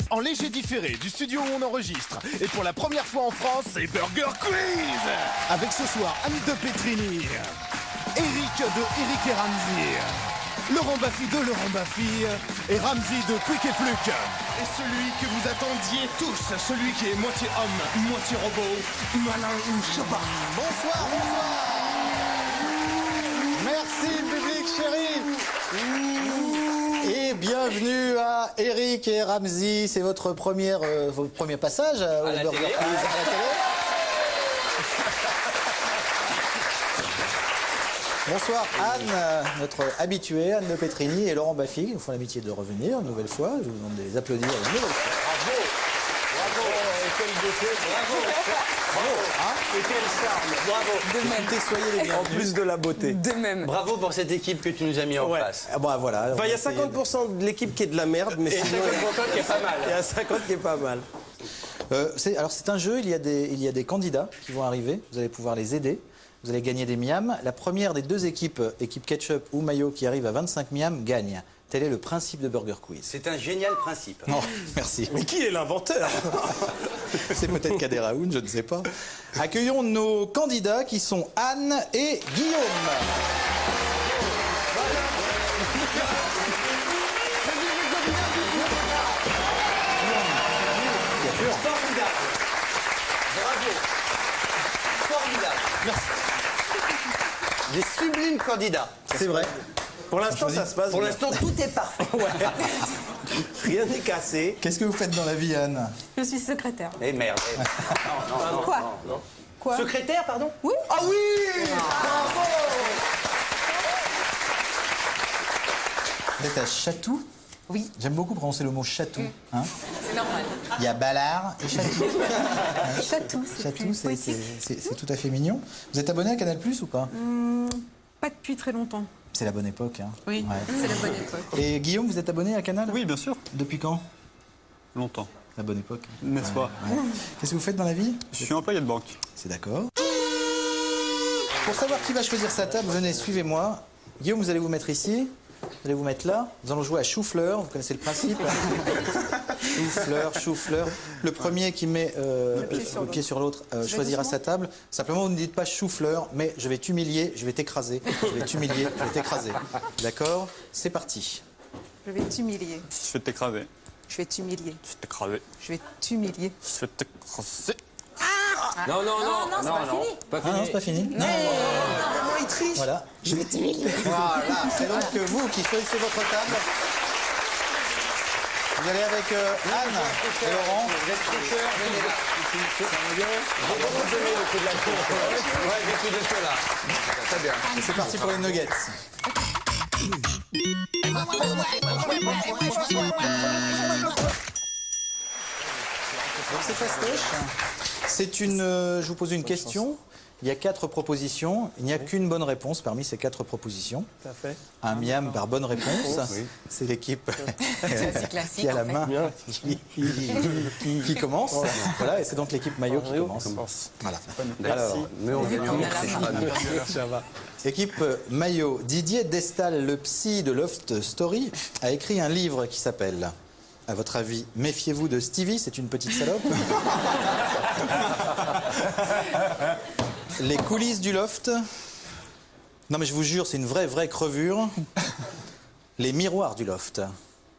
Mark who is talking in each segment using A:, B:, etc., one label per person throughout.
A: En léger différé du studio où on enregistre. Et pour la première fois en France, c'est Burger Quiz. Avec ce soir Anne de Petrini, Eric de Eric et Ramzy, Laurent Baffy de Laurent Baffy et Ramzy de Quick et Fluke. Et celui que vous attendiez tous, celui qui est moitié homme, moitié robot, Malin Chabat.
B: Bonsoir, bonsoir. Merci public chéri. Et bienvenue à Eric et Ramzy. C'est votre premier passage à la télé. Bonsoir Anne, notre habituée, Anne de Petrini et Laurent Baffy, qui nous font l'amitié de revenir une nouvelle fois. Je vous demande de les applaudir une nouvelle fois.
C: Bravo, bravo, et quelle beauté, bravo, hein, et quel charme, bravo.
B: De même. Soyez les bienvenus.
C: En plus de la beauté.
D: De même.
C: Bravo pour cette équipe que tu nous as mis en place.
B: Ah, bon, voilà.
E: Enfin, il y a 50% de l'équipe qui est de la merde, mais
C: Et 50% qui est pas mal.
E: il y a 50 qui est pas mal.
B: Alors c'est un jeu, il y a des candidats qui vont arriver, vous allez pouvoir les aider, vous allez gagner des miams. La première des deux équipes, équipe ketchup ou mayo, qui arrive à 25 miams, gagne. Tel est le principe de Burger Quiz.
C: C'est un génial principe.
B: Non, merci.
E: Mais qui est l'inventeur?
B: C'est peut-être Kader Aoun, je ne sais pas. Accueillons nos candidats qui sont Anne et Guillaume.
C: Formidable. Bravo. Formidable. Merci. Des sublimes candidats.
B: C'est vrai.
E: Pour l'instant, ça se passe
C: Pour
E: bien.
C: l'instant, tout est parfait.
E: Rien n'est cassé.
B: Qu'est-ce que vous faites dans la vie, Anne?
D: Je suis secrétaire.
C: Eh merde. Non,
D: Quoi? Quoi?
C: Secrétaire, pardon?
D: Oui.
C: Ah oui. Bravo.
B: Vous êtes à Chatou?
D: Oui.
B: J'aime beaucoup prononcer le mot Chatou. Hein,
D: C'est normal.
B: il y a Ballard et Chatou.
D: Chatou, c'est
B: Chatou,
D: plus
B: c'est
D: poétique.
B: tout à fait mignon. Vous êtes abonné à Canal+ ou pas?
D: Pas depuis très longtemps.
B: C'est la bonne époque. Hein.
D: Oui,
B: Ouais.
D: c'est la bonne époque.
B: Et Guillaume, vous êtes abonné à Canal?
F: Oui, bien sûr.
B: Depuis quand?
F: Longtemps.
B: La bonne époque.
F: N'est-ce pas?
B: Qu'est-ce que vous faites dans la vie?
F: Je suis employé de banque.
B: C'est d'accord. Pour savoir qui va choisir sa table, venez, suivez-moi. Guillaume, vous allez vous mettre ici. Vous allez vous mettre là. Nous allons jouer à chou-fleur. Vous connaissez le principe. Chou-fleur, chou-fleur. Le premier qui met le pied sur l'autre choisira sa table. Simplement, vous ne dites pas chou-fleur, mais je vais t'humilier, je vais t'écraser. Je vais t'humilier, je vais t'écraser. D'accord? C'est parti.
D: Je vais t'humilier.
F: Je vais t'écraser.
D: Je vais t'humilier.
F: Je vais t'écraser.
D: Je vais t'humilier.
F: Je vais t'écraser.
C: Non, non, non.
D: c'est pas fini.
C: Pas
B: Ah non, c'est pas fini. Non.
E: Comment il triche?
B: Voilà. Je vais t'humilier. Voilà. C'est donc vous qui choisissez votre table. Vous allez avec Anne et Laurent.
C: Vous êtes tricheurs, venez là. J'ai pas donné le coup de la cour. Ouais, j'ai tout de cela. Très bien.
B: C'est parti pour les nuggets. Donc c'est fastoche. C'est une. Je vous pose une question. Il y a 4 propositions. Il n'y a qu'une bonne réponse parmi ces 4 propositions.
E: Tout à fait.
B: Un miam par bonne réponse. C'est l'équipe
D: classique,
B: qui a la
D: en fait.
B: main qui commence. Voilà, et c'est donc l'équipe maillot qui commence. Voilà. Alors,
C: Mais on
D: Vu qu'on a la main.
B: équipe maillot. Didier Destal, le psy de Loft Story, a écrit un livre qui s'appelle, à votre avis, méfiez-vous de Stevie, c'est une petite salope. Les coulisses du loft. Non mais je vous jure, c'est une vraie crevure. Les miroirs du loft.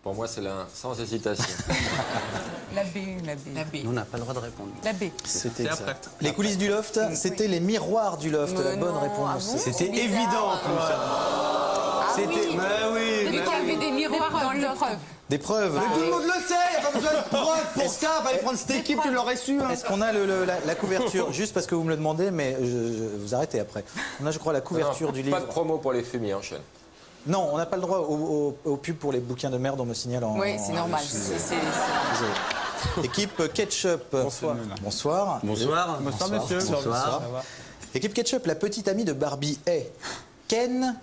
G: Pour moi, c'est l'un, sans hésitation.
D: La B, la B. La B.
C: On n'a pas le droit de répondre.
D: La B.
B: C'était exact. Les coulisses du loft, c'était les miroirs du loft. La bonne
D: non,
B: réponse.
D: ah bon
E: C'était évident en plus. C'était. Mais oui.
D: Vu qu'il y avait des miroirs dans le loft.
B: Des preuves.
E: Tout le monde le sait, il n'y a pas besoin de preuves pour ça. Fallait prendre cette équipe, tu l'aurais su. Hein.
B: Est-ce qu'on a la couverture, juste parce que vous me le demandez, mais vous arrêtez après. On a, je crois, la couverture du livre.
G: Pas de promo pour les fumiers, enchaîne.
B: Non, on n'a pas le droit au pub pour les bouquins de merde, on me signale en...
D: Oui, c'est normal.
B: Désolé. Équipe Ketchup. Bonsoir. Bonsoir.
C: Bonsoir.
F: Bonsoir, messieurs.
B: Bonsoir. Équipe Ketchup, la petite amie de Barbie est Ken,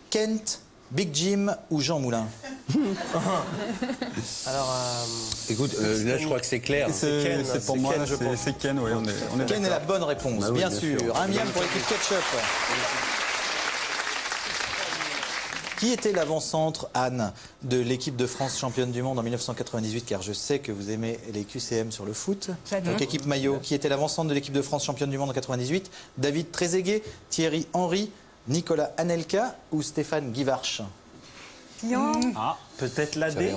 B: Kent, Big Jim ou Jean Moulin?
E: Alors,
C: Écoute, là, je crois que c'est clair.
F: C'est pour moi, c'est Ken, oui, on est
B: Ken est la bonne réponse,
C: Bah oui,
B: bien
C: bien
B: sûr.
C: sûr.
B: Un miam pour l'équipe Ketchup. Qui était l'avant-centre, Anne, de l'équipe de France championne du monde en 1998? Car je sais que vous aimez les QCM sur le foot. Donc équipe maillot. Qui était l'avant-centre de l'équipe de France championne du monde en 98? David Trezeguet, Thierry Henry, Nicolas Anelka ou Stéphane Guivarch?
E: Peut-être la D.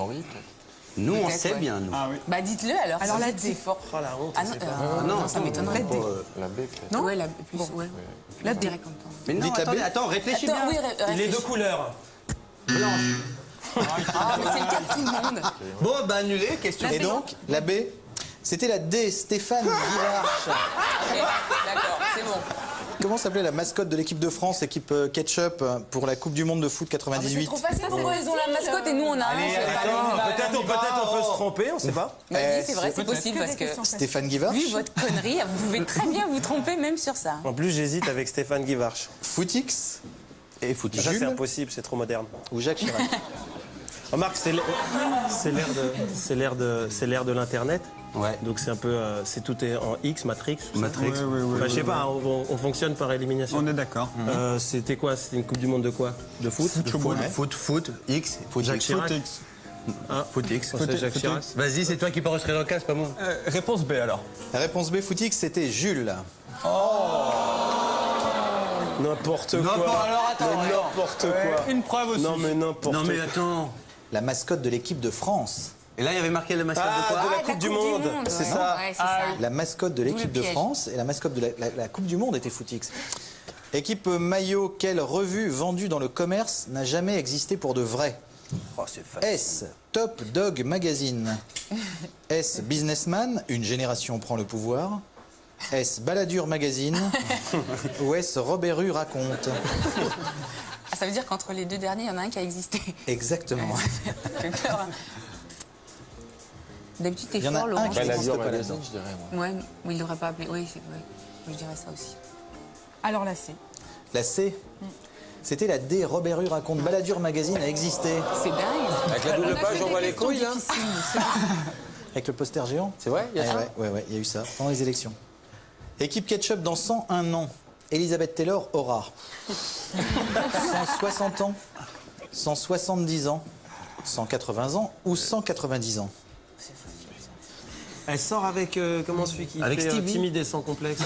C: Nous, on
D: Peut-être,
C: sait
D: ouais.
C: bien, nous.
F: Ah oui.
D: Bah dites-le alors.
H: Alors,
D: ça,
H: la
D: c'est
H: D.
D: fort.
E: Oh la honte,
D: Ah
E: on
D: non,
E: sait pas.
D: non, ça m'étonnerait.
G: La B, peut-être.
D: Non ouais, la plus, ouais.
H: La D.
D: Direct comme ça.
C: Mais non,
B: Dites la B.
C: attends, réfléchis
D: Attends,
C: bien.
D: oui,
E: Il est de
D: réfléchis.
E: couleur.
D: Ah, mais c'est le cas de tout le monde.
C: Bon, bah annulé, question.
B: Et donc, la B, c'était la D, Stéphane Guivarch.
D: Ok, d'accord, c'est bon.
B: Comment s'appelait la mascotte de l'équipe de France, équipe Ketchup, pour la Coupe du Monde de foot
D: C'est
B: 98?
D: trop facile, pourquoi ils ont la mascotte et nous on a un.
E: Attends, peut-être on peut se tromper, on sait pas.
D: Bah oui, c'est vrai, c'est possible parce que
B: Stéphane Guivarch.
D: vu votre connerie, vous pouvez très bien vous tromper même sur ça.
E: En plus, j'hésite avec Stéphane Guivarch.
B: Footix
C: Et foot.
E: Ça, c'est
B: Jules
E: impossible, c'est trop moderne.
B: ou Jacques Chirac?
E: Remarque, c'est l'ère de l'Internet.
C: Ouais.
E: Donc c'est un peu, tout est en X, Matrix.
C: Matrix.
F: Oui, oui,
E: Enfin, je sais
F: oui,
E: pas, hein, on fonctionne par élimination.
F: On est d'accord.
E: C'était quoi? C'était une Coupe du Monde de quoi? De foot?
C: Foot, X, foot
E: Jacques
C: X.
E: Chirac.
F: X.
E: Foot X. Jacques
F: Foot
E: Chirac.
F: X.
C: Vas-y, c'est toi qui peux rentrer dans le cas, c'est pas moi.
F: Réponse B alors.
B: La réponse B, Footix, c'était Jules.
E: N'importe
C: Non,
E: quoi.
C: bon, alors, attends,
E: Mais
C: alors.
E: n'importe quoi.
F: Une preuve aussi.
E: Non, mais n'importe
C: Non, mais
E: quoi.
C: attends.
B: La mascotte de l'équipe de France.
C: Et là, il y avait marqué le mascotte de
E: Ah,
C: quoi
E: de la Coupe du Monde. C'est
D: ouais.
E: ça.
D: Ouais, c'est ça.
B: La mascotte de l'équipe de
D: piège.
B: France et la mascotte de la Coupe du Monde était Footix. Équipe maillot, quelle revue vendue dans le commerce n'a jamais existé pour de vrai?
C: Oh, c'est facile.
B: S. Top Dog Magazine. S. Businessman, une génération prend le pouvoir. S. Balladur Magazine. Ou S. Robert Rue raconte.
D: Ah, ça veut dire qu'entre les deux derniers, il y en a un qui a existé.
B: Exactement.
D: J'ai peur. hein. D'habitude, t'es
B: Il y en a
D: fort,
B: un
D: Laurent.
B: qui
D: je
B: n'existe
D: pense.
B: pas là-dedans.
G: je dirais, moi.
D: Ouais, mais il l'aurait pas appelé. Oui, c'est vrai. Je dirais ça aussi.
H: Alors la C.
B: La C. C'était la D. Robert Rue raconte. Balladur Magazine a existé.
D: C'est dingue.
G: Avec la double page, on voit les couilles, là.
B: Avec le poster géant.
G: C'est vrai, il y a ça.
B: Ouais, il y a eu ça pendant les élections. Équipe Ketchup dans 101 ans. Elisabeth Taylor aura 160 ans, 170 ans, 180 ans ou 190 ans.
E: Elle sort avec, comment celui qui
C: Avec
E: fait
C: Stevie.
E: timide et sans complexe.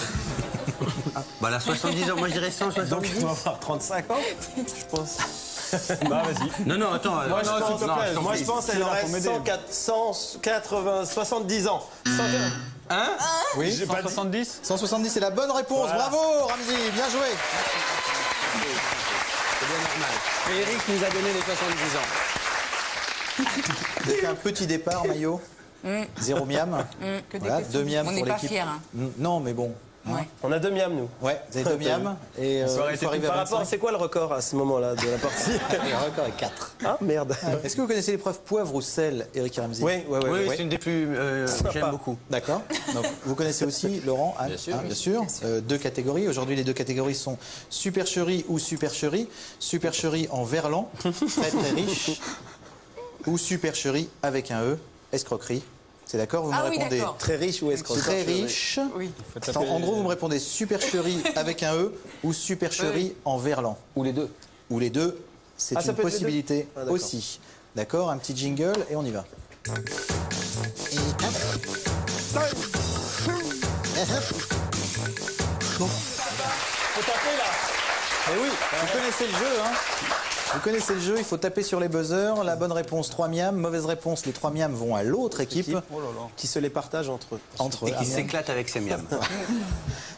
C: Bah, là, 70 ans, moi je dirais 170.
E: Donc, il doit avoir 35 ans, je pense.
F: Bah vas-y.
C: Non, attends.
F: Moi, je pense,
E: Moi, je pense qu'elle aurait 180, 70 ans. 180.
C: Hein?
B: Oui.
F: 170.
B: 170, c'est la bonne réponse.
E: Voilà.
B: Bravo, Ramzi, bien joué.
C: C'est bien normal.
E: Et Eric nous a donné les 70 ans.
B: Vous avez fait un petit départ, maillot. 0 miam. Voilà, 2 miam
D: On
B: pour
D: n'est pas
B: l'équipe.
D: fiers. Hein.
B: Non, mais bon.
D: Ouais.
E: On a 2 miams, nous.
B: Ouais, vous avez 2 miam. Et il faut arriver
E: Par
B: à
E: rapport,
B: 25.
E: c'est quoi le record à ce moment-là de la partie?
B: Le record est 4.
E: Ah, merde.
B: Est-ce que vous connaissez l'épreuve poivre ou sel, Eric et Ramzi?
E: Oui,
C: Oui, c'est une des plus. J'aime beaucoup.
B: D'accord. Donc, vous connaissez aussi Laurent, Anne,
G: Bien sûr,
B: hein, bien sûr. 2 catégories. Aujourd'hui, les 2 catégories sont supercherie ou supercherie. Supercherie en verlan, très très riche, ou supercherie avec un E, escroquerie. C'est d'accord? Vous me
D: Ah oui,
B: répondez
D: d'accord.
E: Très riche ou escroc?
B: très riche.
D: Oui.
B: En gros, vous me répondez supercherie avec un E ou supercherie en verlan.
G: Ou les deux.
B: Ou les deux, c'est
E: Ah, ça
B: une
E: peut être les
B: possibilité
E: deux. Ah, d'accord.
B: aussi. D'accord? Un petit jingle et on y va.
E: Faut taper là.
B: Eh oui, vous connaissez le jeu, hein? Vous connaissez le jeu, il faut taper sur les buzzers. La bonne réponse, 3 miams. Mauvaise réponse, les 3 miams vont à l'autre équipe.
E: Qui se les partagent entre eux.
B: Entre
C: Et qui
B: un miam.
C: s'éclate avec ses miams.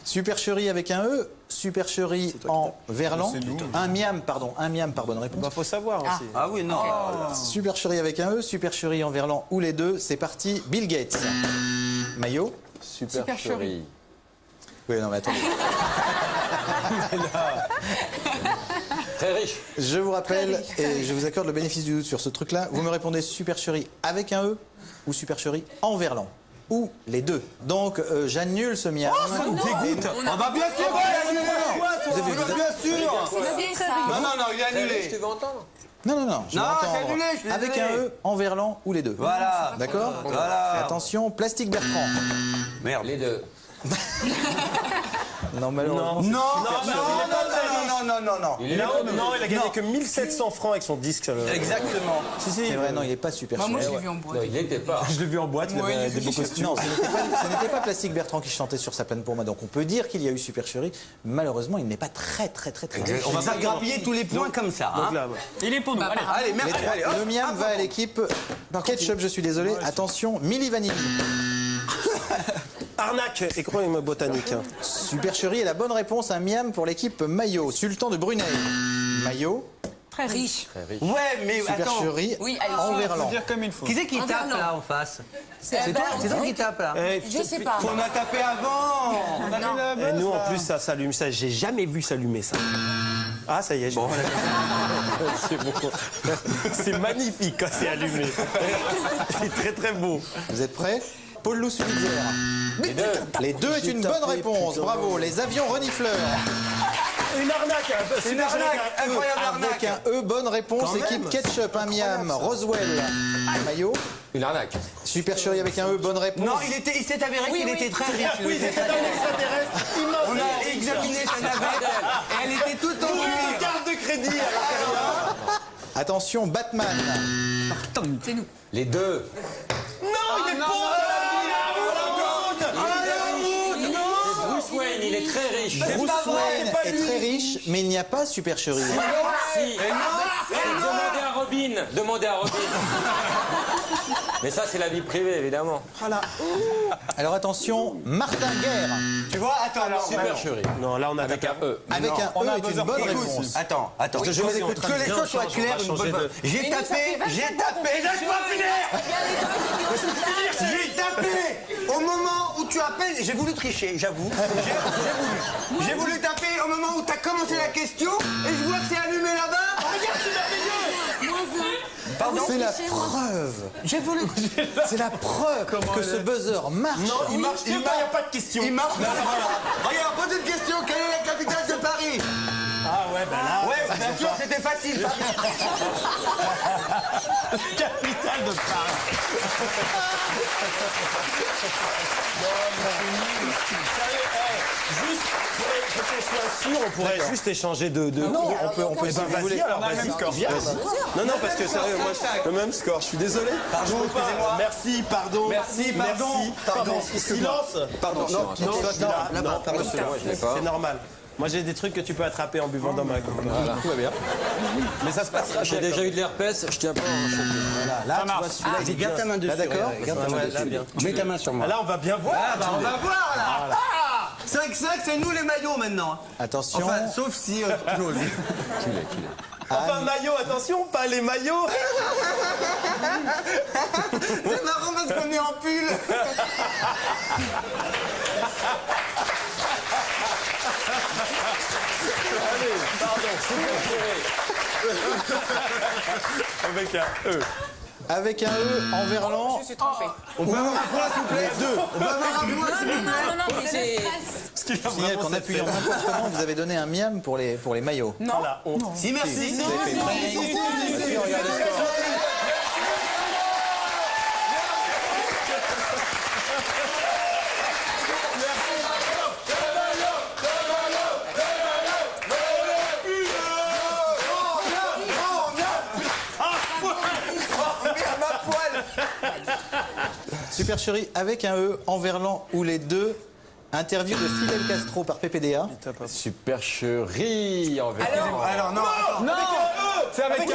B: Supercherie avec un E, supercherie en verlan.
F: C'est nous.
B: Un miam par bonne réponse.
E: Bah, faut savoir aussi.
C: Ah oui, non.
B: Supercherie avec un E, supercherie en verlan ou les deux. C'est parti, Bill Gates. Maillot.
G: Supercherie.
B: Oui, non, mais attendez.
G: Très riche.
B: Je vous rappelle, et je vous accorde le bénéfice du doute sur ce truc-là, vous me répondez supercherie avec un E ou supercherie en verlan. Ou les deux. Donc, j'annule ce miam.
C: Ça me dégoûte. Ah bah bien sûr,
B: Vous avez vu, vous avez-
C: bien sûr.
D: C'est ça.
C: Non, il est
G: Très riche, tu
C: annulé.
G: veux entendre?
B: Non, je vais
C: Non, c'est
B: entendre.
C: annulé, je suis
B: Avec
C: désolé.
B: un E, en verlan ou les deux.
C: Voilà.
B: D'accord?
C: Voilà.
B: Attention, Plastique Bertrand.
C: Merde.
G: Les deux.
B: Non, malheureusement.
C: Non,
E: Non, non.
G: Il est
E: Non,
G: bon,
E: non, il a gagné que 1700 francs avec son disque.
B: Exactement.
E: Si, si.
B: C'est vrai, non, il est pas super
D: Bah,
B: cher.
D: moi, je l'ai vu en boîte.
G: Non, il n'était pas.
E: Je l'ai vu en boîte, il avait des beaux costumes.
B: Non, ce n'était pas Plastique Bertrand qui chantait sur sa peine pour moi. Donc on peut dire qu'il y a eu supercherie. Malheureusement, il n'est pas très riche.
C: On va pas grappiller tous les points comme ça.
E: Donc
C: Hein.
E: là,
F: Il est pour nous. Allez.
C: Allez, merci. Allez, hop.
B: Le miam va à l'équipe Ketchup, je suis désolé. Attention, Milli Vanilli.
E: arnaque et crème botanique.
B: Supercherie est la bonne réponse. Un miam pour l'équipe Maillot. Sultan de Brunei. Maillot.
H: Très riche.
C: Ouais, mais attends.
B: Supercherie.
D: Oui, allez.
B: Enverlan.
F: Dire comme il faut.
C: Qui c'est qui tape
D: Enverlan.
C: là en face? C'est
D: bah,
C: toi qui tape là.
D: Je sais pas.
C: On a tapé avant.
E: Et nous, en plus, ça s'allume. Ça, j'ai jamais vu s'allumer ça. Ah, ça y est. C'est bon. C'est magnifique quand c'est allumé. C'est très beau.
B: Vous êtes prêts? Paul Loup Sullière. Les deux est une bonne réponse. Bravo. Les avions renifleurs.
E: Une arnaque.
C: C'est une arnaque. Incroyable
B: Avec
C: arnaque.
B: un E, bonne réponse.
E: Quand même.
B: Équipe Ketchup, un miam. Roswell. Maillot.
G: Une arnaque.
B: Supercherie avec un E, bonne réponse.
C: Non, il s'est avéré qu'il était très riche.
E: Oui, c'était un extraterrestre immense.
C: On a examiné sa navette et elle était toute en
E: Une
C: cuir.
E: carte de crédit à l'intérieur.
B: Attention, Batman.
D: C'est nous.
G: Les deux.
E: Non, il est pauvre.
G: Bruce Wayne, il est très riche.
B: Bruce Wayne est très riche, mais il n'y a pas supercherie.
G: Si. Demandez à Robin. Demandez à Robin. Mais ça, c'est la vie privée, évidemment.
B: Alors attention, Martin Guerre.
C: Tu vois, attends, alors.
G: Supercherie.
E: Non, là, on a
G: Avec un E.
B: Avec un E est une bonne réponse.
C: Attends.
B: Je vous écoute.
C: Que les choses soient claires une bonne fois. J'ai tapé. Laisse-moi finir. J'ai tapé au moment où tu appelles. J'ai voulu tricher, j'avoue. J'ai voulu taper au moment où tu as commencé la question et je vois que c'est allumé là-bas. Regarde, c'est merveilleux. Pardon.
B: C'est la preuve.
C: J'ai voulu.
B: C'est la preuve que ce buzzer marche.
E: Non, il marche. Il n'y a pas de question.
C: Il marche. Regarde, pose une question. Quelle est la capitale de Paris?
E: Ah ouais, ben là.
C: Ouais, bien sûr, c'était facile.
E: Capitale de Paris. Juste, pour qu'on soit sûr, on pourrait juste échanger de.
B: Non, on peut
E: Eh
B: si
E: ben,
B: vous
E: vas-y,
B: voulez.
E: alors, vas-y, viens. Non, non, parce que sérieux, moi, le même score, je suis désolé.
C: Pardon, excusez-moi.
E: Merci, pardon.
C: Merci, pardon.
E: Silence.
C: Pardon, non,
E: Non,
G: Moi, je l'ai pas.
E: c'est normal. Moi, j'ai des trucs que tu peux attraper en buvant dans ma coupe.
G: Voilà, tout va bien.
E: Mais ça se passera
G: J'ai déjà eu de l'herpès, je tiens pas à en choper.
B: Là, tu vois, celui-là, il est
C: Garde ta main dessus.
B: Là, d'accord.
C: Garde ta main
E: Ouais,
C: dessus.
E: là, bien.
C: Mets ta main sur moi.
E: Là, on va bien voir.
C: Ah bah on va voir là. 5-5, c'est nous les maillots maintenant.
B: Attention.
C: Enfin, sauf si Claude.
E: Enfin, maillot, attention, pas les maillots.
C: C'est marrant parce qu'on est en pull.
E: Allez, pardon, avec un E.
B: Avec un E, Enverlan.
D: Je me suis trompée.
C: On peut avoir un point s'il vous plaît.
B: Deux.
C: On peut avoir un point s'il vous plaît.
D: Non, mais j'ai...
B: Je signale qu'en appuyant n'importe comment, vous avez donné un miam pour les maillots.
D: Non.
E: La honte.
C: Si, merci.
B: Vous avez fait très- Regardez le score. Supercherie avec un E, Enverlan ou les deux. Interview de Fidel Castro par PPDA.
G: Supercherie en vérité.
C: Alors non, attends.
F: Non. C'est avec un E.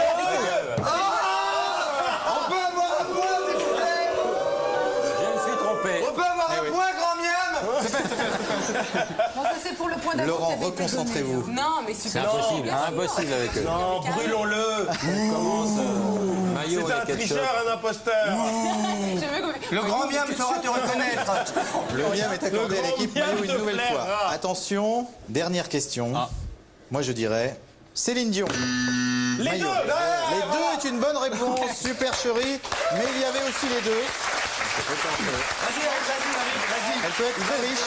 C: On peut avoir un point s'il vous plaît.
G: Je me suis trompé.
C: On peut avoir un point, grand miam.
H: Bon, ça c'est pour le point d'amour.
B: Laurent, reconcentrez-vous.
D: Non, mais
G: C'est
D: super.
G: impossible,
D: Bien sûr.
G: impossible avec eux.
E: Non, brûlons-le.
G: Maillot
E: C'est un
G: avec ketchup.
E: tricheur, un imposteur.
C: Le grand miam saura te reconnaître.
B: Le miam est accordé à
E: grand
B: l'équipe
E: miam
B: maillot une
E: de
B: nouvelle
E: Flair.
B: fois. Attention, dernière question. Moi je dirais Céline Dion.
E: Les
B: Maillot.
E: deux.
B: Les deux est une bonne réponse, Supercherie, mais il y avait aussi les deux. Elle peut être très riche.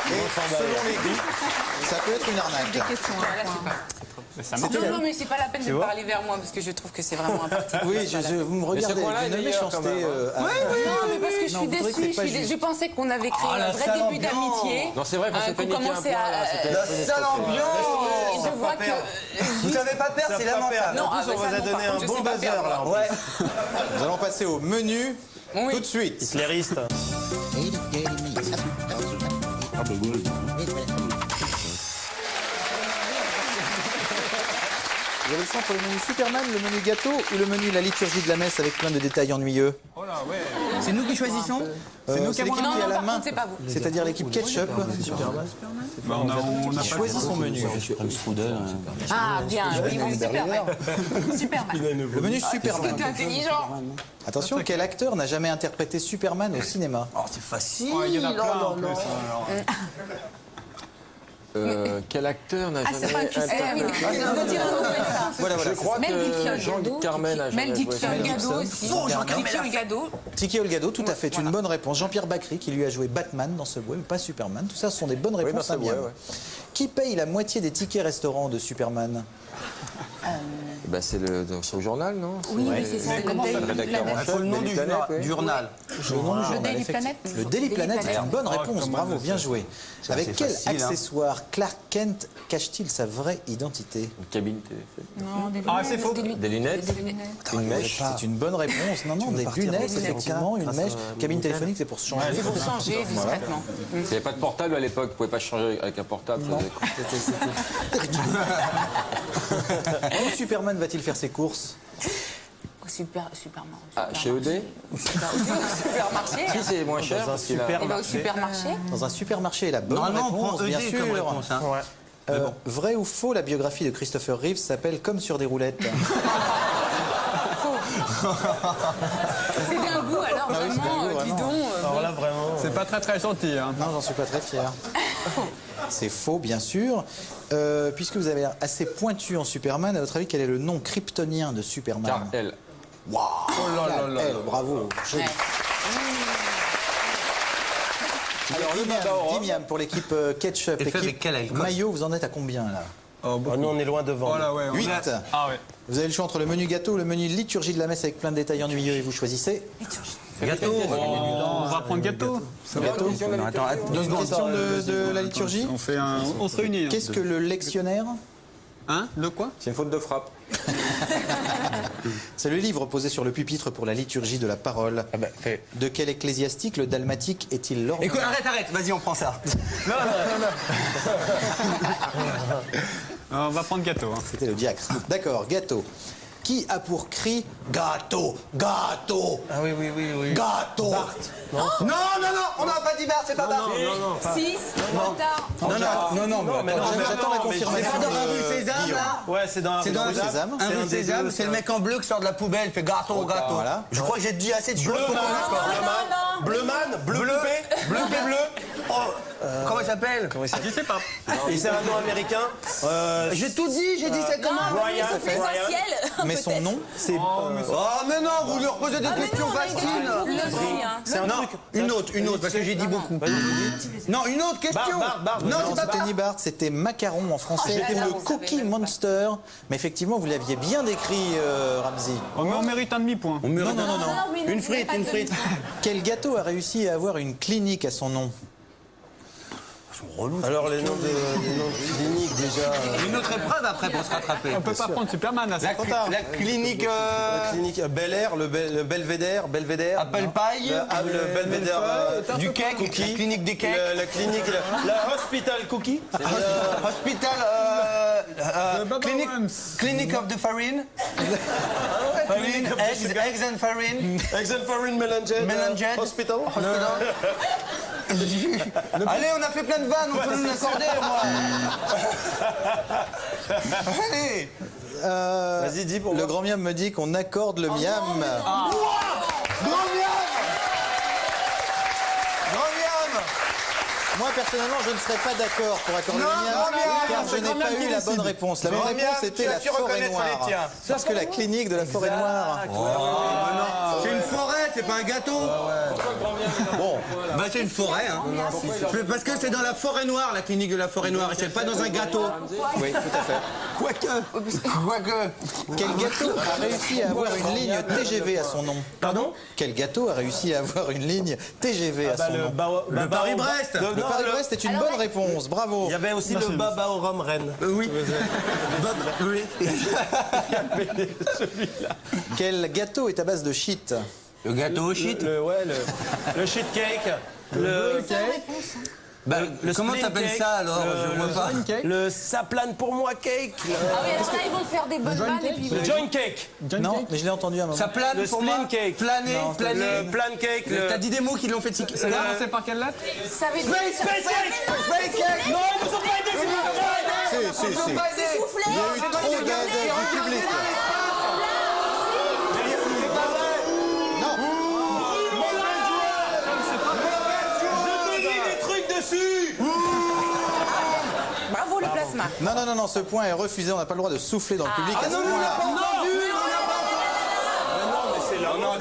B: Et selon les goûts, ça peut être une arnaque.
D: Non, mais c'est pas la peine de me parler vers moi parce que je trouve que c'est vraiment un parti.
B: Oui, vous me regardez
G: coin-là,
B: avec une
G: il est meilleur,
B: méchanceté.
G: quand même,
D: Non, mais parce que je suis
B: Non, vous trouvez que
D: déçue.
B: c'est pas juste.
D: Je pensais qu'on avait créé un vrai début d'amitié.
G: Non, c'est vrai qu'on s'est fait
D: qu'on
G: niquer un
D: commençait
G: point,
D: à.
G: là, c'était-
C: La sale ambiance.
D: Je vois que.
C: Vous savez pas perdre, c'est lamentable.
D: Non,
E: En plus, on
D: ça,
E: vous a
D: non,
E: donné
D: par
E: un
D: contre, je
E: bon
D: sais pas
E: buzzer,
D: perdre.
E: là.
C: Ouais.
B: Nous allons passer au menu
D: Oui.
B: tout de suite.
E: Hitlériste.
B: Vous avez le choix pour le menu Superman, le menu gâteau ou le menu la liturgie de la messe avec plein de détails ennuyeux.
C: C'est nous qui choisissons.
B: C'est l'équipe qui
D: Non,
B: est à
D: non,
B: la
D: par
B: main,
D: contre, c'est pas vous.
B: c'est-à-dire l'équipe ketchup, qui choisit son menu.
D: Ah, bien. Oui, oui, Superman. Superman.
B: Le menu Superman.
D: T'es intelligent.
B: Attention, quel acteur n'a jamais interprété Superman au cinéma?
C: Oh, c'est facile.
F: Il y en a plein en plus.
G: Quel acteur n'a
H: Ah, c'est pas
G: jamais
H: une question.
G: interprété-
B: Voilà,
G: Je crois
H: Mel
G: que
H: Gibson.
G: Jean-Guy Carmen a jamais
H: Mel
G: joué ça.
H: Gibson.
D: Gado aussi. Tiki Olgado.
B: Tiki Olgado, tout à fait, une bonne réponse. Jean-Pierre Bacry, qui lui a joué Batman dans Subway, mais pas Superman. Tout ça, ce sont des bonnes réponses
G: dans
B: à bien.
G: Subway, ouais.
B: Qui paye la moitié des tickets restaurants de Superman?
G: Bah, c'est au journal, non?
D: Oui, mais c'est ça.
G: Le rédacteur en
C: Il
G: chef,
C: faut le nom
G: Daily
C: du
G: Planet, oui.
C: journal.
B: Le nom du journal,
H: Daily
B: effectivement.
H: Planet.
B: Le Daily Planet est une bonne
F: Oh,
B: réponse,
F: comment
B: bravo,
F: elle le
B: bien
F: sait.
B: joué.
C: C'est
B: Avec quel
C: facile, hein.
B: accessoire Clark Kent cache-t-il sa vraie identité?
G: Une cabine téléphonique.
D: Non, des
F: Ah, c'est faux.
G: Des lunettes.
B: Une mèche, c'est une bonne réponse. Non, non, des lunettes, effectivement, une mèche. Cabine téléphonique, c'est pour se changer.
D: C'est pour changer discrètement.
G: Il n'y avait pas de portable à l'époque, vous ne pouvez pas changer avec un portable. ça faisait-
B: Où Superman va-t-il faire ses courses?
D: Au Superman.
G: Ah, chez ED?
D: Au supermarché.
G: Si, c'est moins cher. parce qu'il a-
D: Il va au supermarché.
B: Dans un supermarché, la bonne
C: Normalement, on
B: réponse,
C: prend
B: bien
C: ED
B: sûr.
C: comme réponse. Hein.
B: Vrai ou faux, la biographie de Christopher Reeves s'appelle Comme sur des roulettes.
D: C'est d'un goût, alors
B: Ah oui, c'est d'un
D: vraiment,
B: goût,
D: dis
B: vraiment.
D: donc.
E: Alors là, vraiment.
F: C'est pas très très gentil. Hein.
B: Non, j'en suis pas très fier. C'est faux, bien sûr. Puisque vous avez l'air assez pointu en Superman, à votre avis, quel est le nom kryptonien de Superman?
G: Kal-El.
B: Waouh, Kal-El, bravo. Joli.
D: Ouais.
B: Alors, Dimiam pour l'équipe Ketchup.
C: Et fait avec
B: L'équipe
C: quel alcool?
B: Maillot, vous en êtes à combien là?
E: Ah, nous, on est loin devant.
F: Voilà, ouais.
B: 8.
F: Ah ouais.
B: Vous avez le choix entre le menu gâteau ou le menu liturgie de la messe avec plein de détails ennuyeux et vous choisissez.
C: Gâteau.
F: On va prendre gâteau.
B: Gâteau.
C: Non, attends,
B: Une question de la liturgie.
F: On fait un. On se réunit. Hein.
B: Qu'est-ce que le lectionnaire?
F: Hein? Le quoi?
G: C'est une faute de frappe.
B: C'est le livre posé sur le pupitre pour la liturgie de la parole.
C: Ah bah, fait.
B: De quel ecclésiastique le dalmatique est-il l'ordre?
C: Écoute, arrête, vas-y, on prend ça.
F: On va prendre gâteau. Hein.
B: C'était le diacre. D'accord, gâteau. Qui a pour cri gâteau, gâteau,
C: Ah oui.
B: gâteau?
C: Non, on n'a pas dit Bart, c'est pas Bart.
D: 6, retard.
B: J'attends la confirmation.
C: C'est pas dans un rue
B: de
C: Sésame,
B: Guillaume.
C: là?
E: Ouais, c'est dans
C: C'est dans
B: rue Sésame.
C: un rue Sésame, c'est le mec en bleu qui sort de la poubelle, il fait gâteau.
B: Voilà.
C: Je crois que j'ai dit assez de choses pour qu'on accorde.
E: Bleuman, bleu bleu.
C: Comment il s'appelle?
F: Je sais pas.
E: Et c'est un nom américain.
C: J'ai tout dit, j'ai dit c'est comment?
E: Brian,
D: C'est essentiel.
B: Mais son nom, c'est.
C: Oh mais non, vous lui reposez des questions faciles.
B: C'est un truc.
C: Une autre, parce que j'ai dit beaucoup. Non, une autre question.
E: Bart.
C: Non,
B: Non,
C: c'est pas
B: c'était
C: Bart.
B: ni Bart, c'était macaron en français,
D: Ah,
B: ou le
D: j'adore, vous
B: Cookie
D: savez.
B: Monster. Mais effectivement, vous l'aviez bien décrit, Ramsey.
F: Oh, mais on mérite un demi-point.
B: Non.
C: Une frite.
B: Quel gâteau a réussi à avoir une clinique à son nom?
E: Alors, les noms de cliniques, déjà.
C: Une autre épreuve après pour se rattraper.
F: On peut pas prendre Superman à ça.
C: La clinique
E: La clinique Bel Air, le Belvédère.
C: Apple Pie.
E: Le Belvédère
C: Du cake,
E: Cookie.
C: la clinique des cakes.
E: La clinique, la Hospital Cookie.
C: Hospital. Clinic of the Farine. Farine, eggs and farine.
E: Exenfarin Melanged. Hospital.
C: Allez, on a fait plein de vannes, on peut nous l'accorder, moi. Allez.
E: Vas-y, dis pour
B: Le
E: moi.
B: grand miam me dit qu'on accorde le miam.
C: Grand miam. Grand miam.
B: Moi, personnellement, je ne serais pas d'accord pour accorder
C: Non,
B: le mien,
C: non,
B: car
C: non,
B: je n'ai pas eu la bonne réponse. La bonne
C: Non,
B: réponse
C: bien,
B: était
C: tu as
B: la
C: su
B: forêt
C: reconnaître les
B: noire.
C: tiens.
B: Parce que la clinique de la forêt noire.
C: C'est une forêt, c'est pas un gâteau.
B: Bon,
C: Bah c'est une forêt, hein. Parce que c'est dans la forêt noire, la clinique de la forêt noire, et c'est pas dans un gâteau.
B: oui, tout à fait.
C: Quoique.
B: Quel gâteau a réussi à avoir une ligne TGV à son nom?
E: Pardon?
B: Quel gâteau a réussi à avoir une ligne TGV à son nom?
C: Le Paris-Brest.
B: Le Paris-Brest est une bonne réponse, bravo.
E: Il y avait aussi le baba au rhum Rennes.
C: Oui. Oui.
B: Quel gâteau est à base de shit?
C: Le gâteau au shit.
E: Le shit cake.
C: Bah,
E: le
C: comment
E: spleen
C: t'appelles
E: cake,
C: ça alors? Je vois pas.
E: Le ça plane pour moi cake.
H: Ah oui, alors là, ils vont faire des bonnes vannes et puis...
E: Le joint cake.
B: Non, mais je l'ai entendu à un moment.
C: Ça plane
E: Le
C: pour moi.
E: spleen cake.
C: Planer,
B: Non,
C: planer.
E: Le plan cake.
C: T'as dit des mots qui l'ont fait tiquer.
F: C'est par quelle lettre?
H: Ça veut dire...
C: Space cake.
E: Non, ils nous ont pas aidés, c'est
B: Si. Il y a eu trop d'aide du public.
E: Je te dis des trucs dessus.
D: Bravo le plasma.
B: Non, ce point est refusé, on n'a pas le droit de souffler dans le public à ce point-là.
E: Non,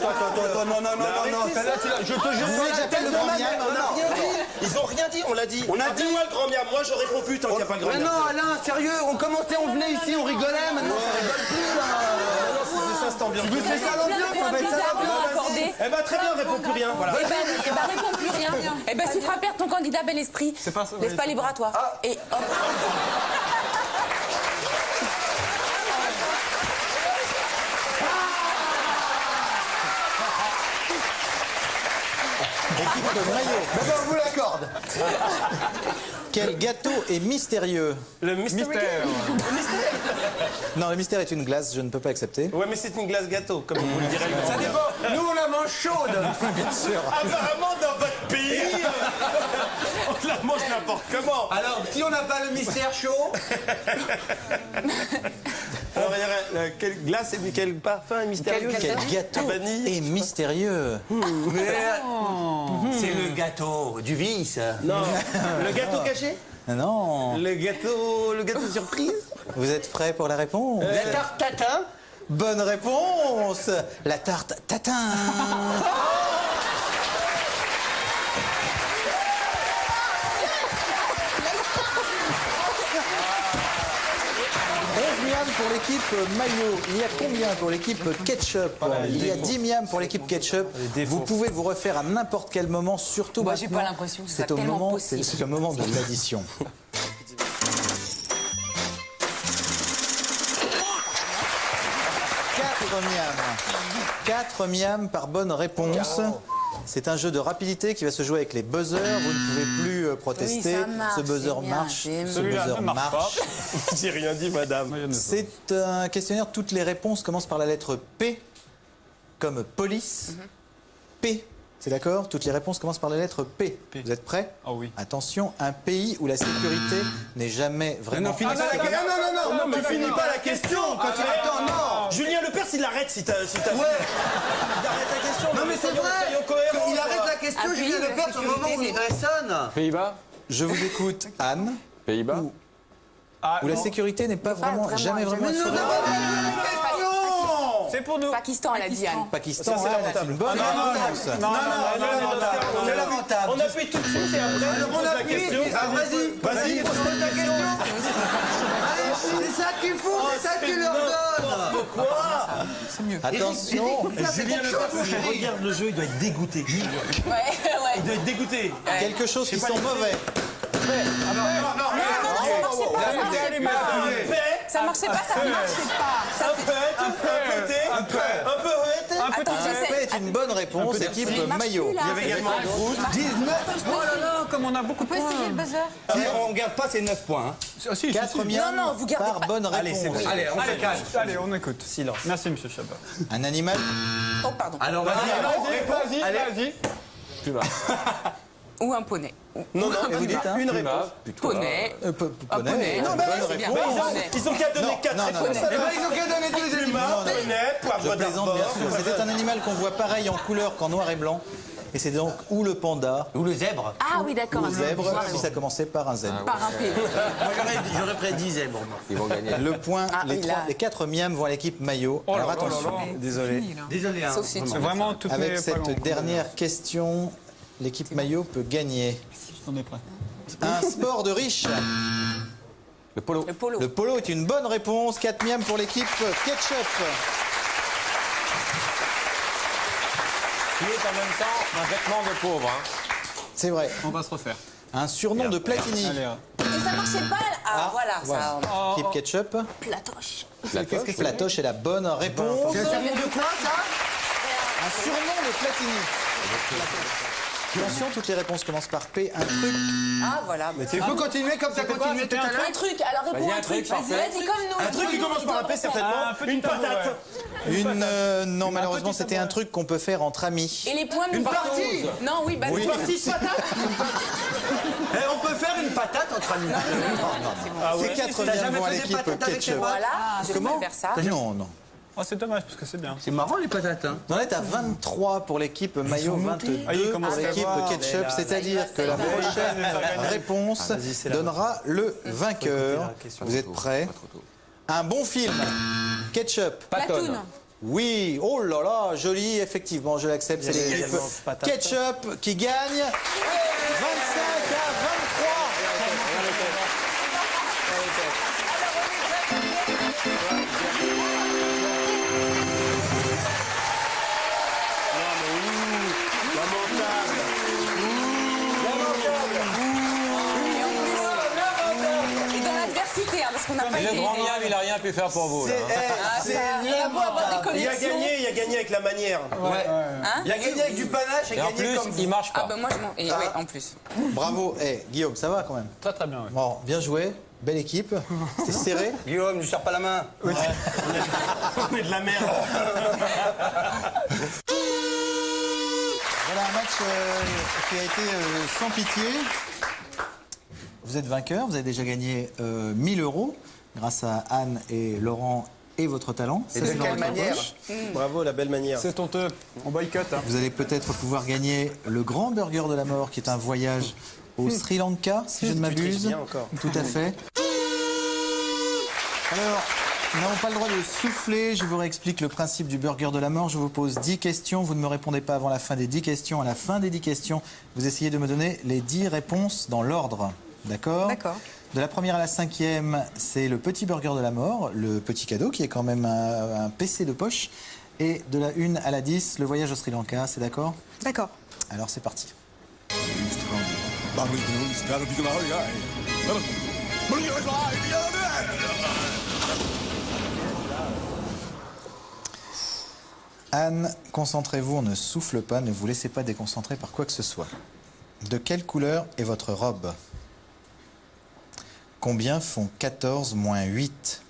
E: je te jure.
B: Vous voulez que j'appelle le grand miam?
E: Ils ont rien dit, on l'a dit.
C: On a dit.
E: Dis-moi le grand miam. Moi, je réponds plus tant qu'il n'y a pas le grand
C: Mais
E: miam.
C: non, Alain, sérieux, on commençait, on venait ici, on rigolait, maintenant ça rigole plus là.
E: C'est ça, cette ambiance.
C: C'est ça l'ambiance, ça va être ça l'ambiance.
D: Accordé.
E: Eh ben, très bien, réponds plus rien. Voilà.
D: Eh ben, réponds plus rien. Eh ben, tu feras perdre ton candidat bel esprit.
F: pas ça,
D: Laisse
F: oui,
D: pas les bras, toi. Et hop.
B: Équipe de maillot.
C: D'accord, on vous l'accorde.
B: Quel gâteau est mystérieux?
E: Le mystère.
B: Non, le mystère est une glace, je ne peux pas accepter.
E: Ouais, mais c'est une glace gâteau, comme vous le direz.
C: Ça dépend. Nous, on la mange chaude.
B: Bien sûr.
E: Apparemment, dans votre pays, on la mange n'importe comment.
C: Alors, si on n'a pas le mystère chaud,
E: Alors, il y aurait quelle glace et quel parfum est mystérieux?
B: Quel gâteau
E: vanille.
B: est mystérieux?
C: c'est le gâteau du vice.
E: Non. Le gâteau caché?
B: Non.
E: Le gâteau surprise?
B: Vous êtes prêts pour la réponse?
C: La tarte tatin.
B: Bonne réponse. La tarte tatin. 11 miams pour l'équipe maillot. Il y a combien pour l'équipe ketchup? Il y a 10 miams pour l'équipe ketchup. Vous pouvez vous refaire à n'importe quel moment, surtout
D: Moi, j'ai
B: maintenant.
D: pas l'impression que ce soit
B: C'est au
D: tellement
B: moment,
D: possible.
B: c'est le moment de l'addition. Quatre miams par bonne réponse. C'est un jeu de rapidité qui va se jouer avec les buzzers. Vous ne pouvez plus protester.
D: Oui, ça marche,
B: ce buzzer
D: c'est bien,
B: marche.
D: j'aime.
B: Ce
F: Celui-là
B: buzzer
F: ne marche
B: marche.
E: J'ai rien dit, madame.
B: C'est un questionnaire. Toutes les réponses commencent par la lettre P, comme police. P. C'est d'accord? Toutes les réponses commencent par la lettre P. Vous êtes prêts?
F: Ah oui.
B: Attention, un pays où la sécurité n'est jamais vraiment...
C: Non,
E: Non, tu finis pas la question. Quand tu
C: Attends, non.
E: Julien Lepers, il arrête si t'as.
C: Ouais.
E: Il arrête la question.
C: Non, mais c'est
E: soyons
C: vrai.
E: cohérents,
C: Il arrête
E: quoi.
C: la question,
D: Appuie,
C: Julien
D: la
C: Lepers, au moment où il sonne.
G: Pays-Bas
B: Je vous écoute, Anne.
G: Pays-Bas
B: Où la sécurité n'est pas vraiment,
D: vraiment,
B: jamais vraiment
D: jamais.
B: assurée.
F: C'est pour nous.
D: Pakistan, elle a dit Anne.
B: Pakistan,
E: Ça, c'est
B: Anne,
E: lamentable.
B: c'est une bonne réponse.
F: Non,
C: C'est lamentable.
E: On appuie tout de suite et après, on pose la question.
C: Ah, vas-y.
E: Vas-y,
C: pose ta question. Allez, c'est ça qu'il faut, c'est ça que tu leur donnes.
E: Pourquoi?
B: Attention,
E: Julien Lepers, quand je regarde le jeu, il doit être dégoûté. Je te jure.
D: Ouais.
E: Il doit être dégoûté.
B: quelque chose qui sent mauvais.
D: Ça marchait pas, ça marchait pas.
E: Un peu.
D: Attends,
B: Un
D: j'essaie.
B: P est une bonne réponse, équipe maillot.
E: Il y avait également un groupe.
C: 19.
F: Oh là là, comme on a beaucoup
H: On peut essayer le buzzer?
C: On garde pas ces 9 points.
F: Ah, si,
B: 4
D: Non,
B: miams
D: vous gardez
B: par
D: pas.
B: bonne
E: Allez, c'est
B: réponse.
E: bon.
C: Allez, on se calme.
F: Allez, on écoute. Silence. Merci, monsieur Chabat.
B: Un animal,
D: Oh, pardon.
C: Alors, vas-y.
F: Vas-y.
D: Ou un poney.
E: Non,
B: et vous dites, hein,
E: une réponse.
D: Poney. Un
B: poney.
D: poney.
B: Non,
D: Bonne
B: bah,
D: réponse.
B: c'est
E: Ils ont qu'à donner 4
B: non,
E: réponses.
C: Eh ben, ils ont qu'à donner tous les animaux.
E: Humain, poney,
B: Je
E: poivre
B: plaisante, bien
E: d'arbor.
B: sûr. C'était un animal qu'on voit pareil en couleur qu'en noir et blanc. Et c'est donc ou le panda
C: Ou le zèbre.
H: Ah oui, d'accord.
B: ou le zèbre si ça commençait par un Z.
H: Par un P.
C: Moi, j'aurais prédit zèbre. moi.
G: Ils vont gagner.
B: Le point,
H: Ah,
B: les,
H: oui, là.
B: les 4 miams vont à l'équipe maillot.
F: Oh là
B: Alors
F: là là
B: attention,
F: là.
E: Désolé.
C: Désolé, hein.
D: Sauf si tu...
F: C'est vraiment toutes
B: avec
F: mes
B: cette
F: ballons.
B: dernière question, l'équipe maillot peut gagner.
F: On est prêt.
B: Un sport de riche.
G: Le polo.
D: Le polo.
B: Le polo est une bonne réponse. 4 miams pour l'équipe Ketchup.
G: Qui est en même temps un vêtement de pauvre. Hein.
B: C'est vrai.
F: On va se refaire.
B: Un surnom de Platini.
F: Allez,
H: Et ça marchait pas Ah, voilà, ça.
B: Équipe Ketchup.
H: Platoche.
B: Platoche est la bonne réponse.
C: C'est un surnom de quoi, ça?
B: Un surnom de Platini. Attention, toutes les réponses commencent par P. Un truc.
H: Ah, voilà.
C: Tu peux continuer comme tu as continué tout à l'heure?
H: Un truc, alors réponds
G: Vas-y,
H: un
G: un
H: truc.
G: truc, parfait.
H: Vas-y, comme nous.
E: Un truc qui commence par un P, certainement.
F: Une patate.
B: Non, malheureusement, c'était un truc qu'on peut faire entre amis.
H: Et les points de
C: Une partie?
H: Non, oui, bah
B: Oui.
C: Une partie de patate? On peut faire une patate entre amis.
B: Ces 4
C: T'as
B: miams
C: jamais
B: vont à
C: fait des
B: l'équipe
C: patates avec tes
B: Ketchup.
C: potes?
H: Voilà, je
B: Comment
H: vais faire ça.
B: Non, non.
F: Oh, c'est dommage parce que c'est bien.
C: C'est marrant les patates, hein.
B: On est à 23 pour l'équipe maillot, 22
F: Ah, il
B: pour
F: commence à
B: l'équipe
F: voir,
B: Ketchup. C'est-à-dire que la prochaine réponse
E: vas-y, c'est la
B: donnera le vainqueur. Vous êtes prêts? Un bon film. Ketchup.
D: Platoon.
B: Oui, oh là là, joli, effectivement, je l'accepte. C'est
E: Il y a
B: l'équipe
E: également patate.
B: Ketchup qui gagne 25 à 23.
D: Et dans l'adversité, hein, parce qu'on n'a pas
G: Et le
D: été...
G: grand miam, il a rien pu faire pour vous. Là, hein.
B: C'est
D: Il a beau avoir des
E: Il a
D: connexions.
E: gagné avec la manière.
C: Ouais.
D: Hein
C: Il a gagné avec du panache et
G: Et en
C: gagné
G: plus,
C: comme
G: il marche
D: Ah
G: pas.
D: bah moi je m'en... Et ouais, en plus.
B: Bravo. Guillaume, ça va quand même?
F: Très très bien. Ouais.
B: Bon, bien joué. Belle équipe. C'était serré.
C: Guillaume, ne serre pas la main.
E: On est de la merde.
B: Voilà un match qui a été sans pitié. Vous êtes vainqueur, vous avez déjà gagné 1000 € grâce à Anne et Laurent et votre talent.
C: Et
B: Ça,
C: de
B: c'est dans
C: quelle
B: votre
C: manière?
B: poche.
E: Bravo, la belle manière.
F: C'est honteux. On boycotte. Hein.
B: Vous allez peut-être pouvoir gagner le grand burger de la mort qui est un voyage au Sri Lanka, si je ne
E: Tu triches
B: m'abuse.
E: bien encore.
B: Tout à fait. Alors, nous n'avons pas le droit de souffler. Je vous réexplique le principe du burger de la mort. Je vous pose 10 questions. Vous ne me répondez pas avant la fin des 10 questions. À la fin des 10 questions, vous essayez de me donner les 10 réponses dans l'ordre. D'accord?
D: D'accord.
B: De la première à la cinquième, c'est le petit burger de la mort, le petit cadeau qui est quand même un PC de poche. Et de la 1 à la 10, le voyage au Sri Lanka. C'est d'accord?
D: D'accord.
B: Alors c'est parti. Anne, concentrez-vous, on ne souffle pas, ne vous laissez pas déconcentrer par quoi que ce soit. De quelle couleur est votre robe? Combien font 14 moins 8?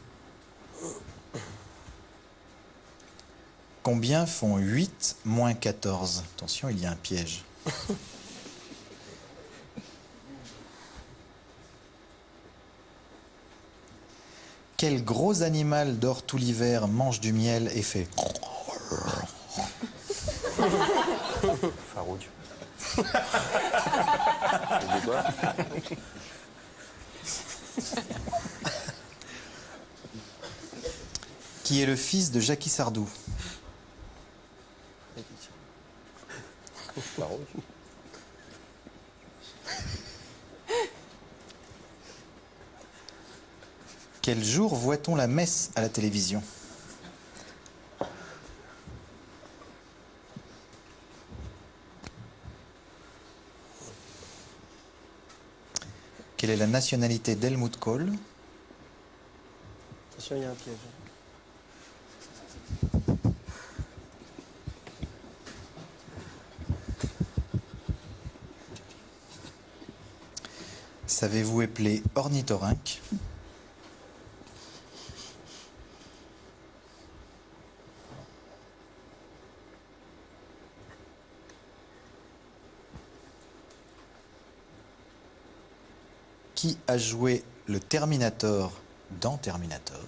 B: Combien font 8 moins 14? Attention, il y a un piège. Quel gros animal dort tout l'hiver, mange du miel et fait...
G: Farouche.
B: Qui est le fils de Jackie Sardou? Quel jour voit-on la messe à la télévision? Quelle est la nationalité d'Helmut Kohl?
E: Attention, il y a un piège.
B: Savez-vous épeler ornithorynque? Qui a joué le Terminator dans Terminator?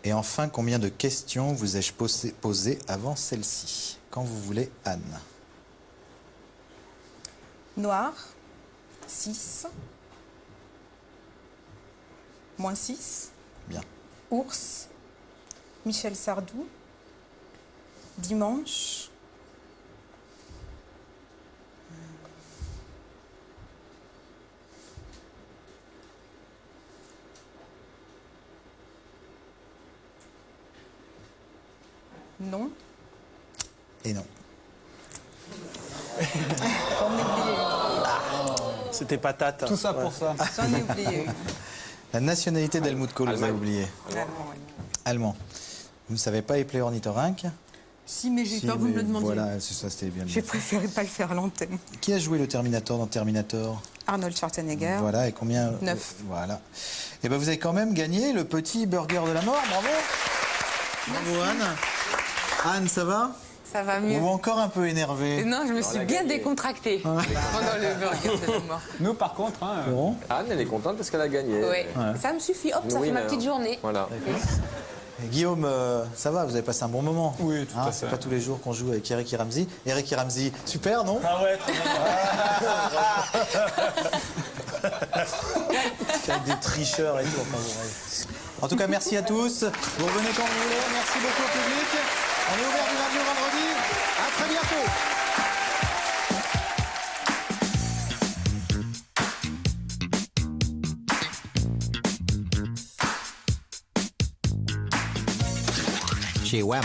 B: Et enfin, combien de questions vous ai-je posées avant celle-ci? Quand vous voulez, Anne.
D: Noir, 6. Moins 6.
B: Bien.
D: Ours, Michel Sardou. Dimanche. Non.
B: Et non.
D: J'en ai oublié.
E: C'était patate.
F: Tout ça pour ça.
D: J'en ai oublié.
B: La nationalité d'Helmut Kohl, vous avez
G: Allemagne.
B: oublié. Allemand. Vous ne savez pas épeler ornithorynque?
I: Si, mais j'ai
B: Si,
I: peur que vous me
B: mais
I: le demandiez.
B: Voilà, c'est ça, c'était bien.
I: J'ai préféré pas le faire à l'antenne.
B: Qui a joué le Terminator dans Terminator?
D: Arnold Schwarzenegger.
B: Voilà, et combien?
D: 9.
B: Voilà. Et ben vous avez quand même gagné le petit burger de la mort, bravo. Bravo Anne. Anne, ça va?
D: Ça va mieux.
B: Ou encore un peu énervée?
D: Non, je me suis bien décontractée pendant le burger de la mort.
F: Nous, par contre, hein,
B: Bon.
G: Anne, elle est contente parce qu'elle a gagné.
D: Oui, ça me suffit. Hop, ça fait ma petite journée.
G: Voilà.
B: Et Guillaume, ça va, vous avez passé un bon moment?
F: Oui, tout à fait.
B: C'est pas tous les jours qu'on joue avec Eric et Ramsey. Eric et Ramsey, super, non?
E: Ah ouais,
B: Avec des tricheurs et tout. Enfin, bon, ouais. En tout cas, merci à tous. Vous revenez quand vous voulez. Merci beaucoup au public. On est ouvert du lundi au vendredi. À très bientôt.
J: Chez WAM,